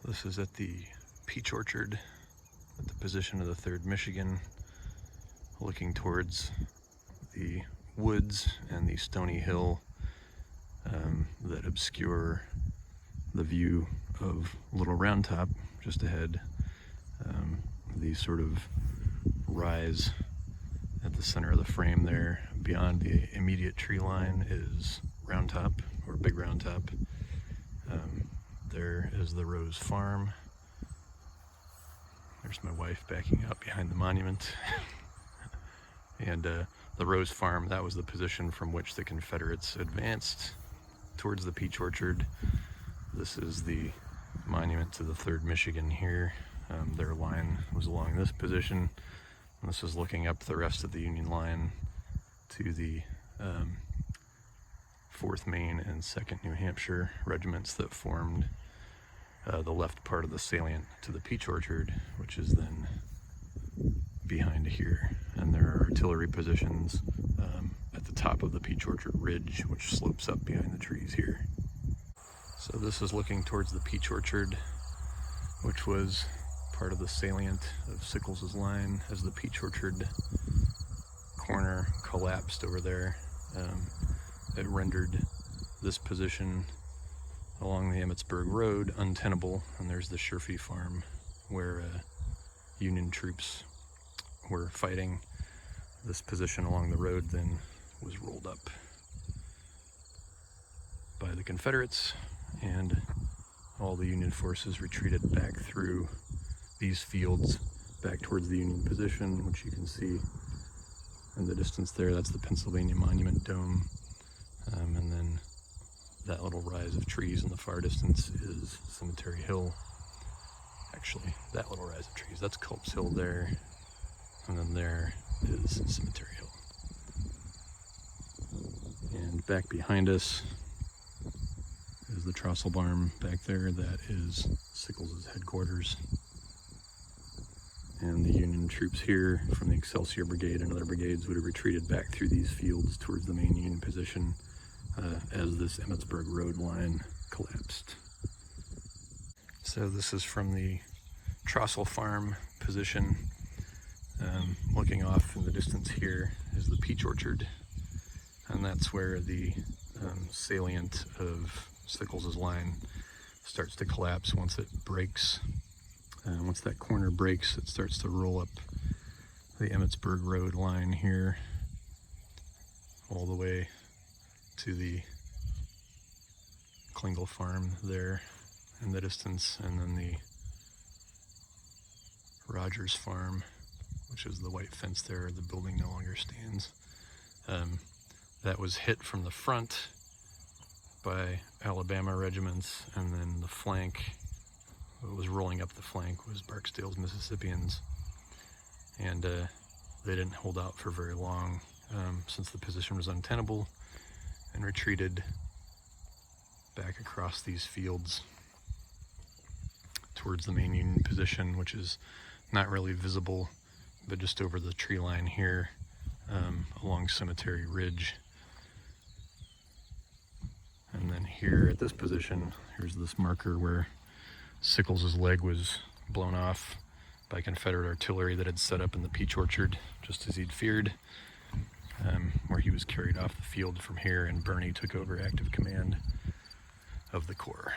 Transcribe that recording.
This is at the peach orchard at the position of the 3rd Michigan, looking towards the woods and the stony hill that obscure the view of Little Round Top just ahead. The sort of rise at the center of the frame there. Beyond the immediate tree line is Round Top, or Big Round Top. There is the Rose Farm. There's my wife backing up behind the monument. And the Rose Farm, that was the position from which the Confederates advanced towards the peach orchard. This is the monument to the 3rd Michigan here. Their line was along this position, and this is looking up the rest of the Union line to the 4th Maine and 2nd New Hampshire regiments that formed the left part of the salient to the peach orchard, which is then behind here. And there are artillery positions at the top of the peach orchard ridge, which slopes up behind the trees here. So this is looking towards the peach orchard, which was part of the salient of Sickles's line as the peach orchard corner collapsed over there. It rendered this position along the Emmitsburg Road untenable, and there's the Sherfy Farm where Union troops were fighting. This position along the road then was rolled up by the Confederates, and all the Union forces retreated back through these fields back towards the Union position, which you can see in the distance there. That's the Pennsylvania Monument Dome. And then that little rise of trees in the far distance is Cemetery Hill. Actually, that little rise of trees, that's Culp's Hill there. And then there is Cemetery Hill. And back behind us is the Trostle Farm back there. That is Sickles's headquarters. And the Union troops here from the Excelsior Brigade and other brigades would have retreated back through these fields towards the main Union position as this Emmitsburg Road line collapsed. So this is from the Trostle Farm position. Looking off in the distance here is the peach orchard, and that's where the salient of Sickles's line starts to collapse once it breaks. Once that corner breaks, it starts to roll up the Emmitsburg Road line here all the way to the Klingle Farm there in the distance, and then the Rogers Farm, which is the white fence there. The building no longer stands. That was hit from the front by Alabama regiments, and then the flank, what was rolling up the flank was Barksdale's Mississippians, and they didn't hold out for very long since the position was untenable, and retreated back across these fields towards the main Union position, which is not really visible, but just over the tree line here along Cemetery Ridge. And then here at this position, here's this marker where Sickles's leg was blown off by Confederate artillery that had set up in the peach orchard, just as he'd feared, where he was carried off the field from here, and Birney took over active command of the corps.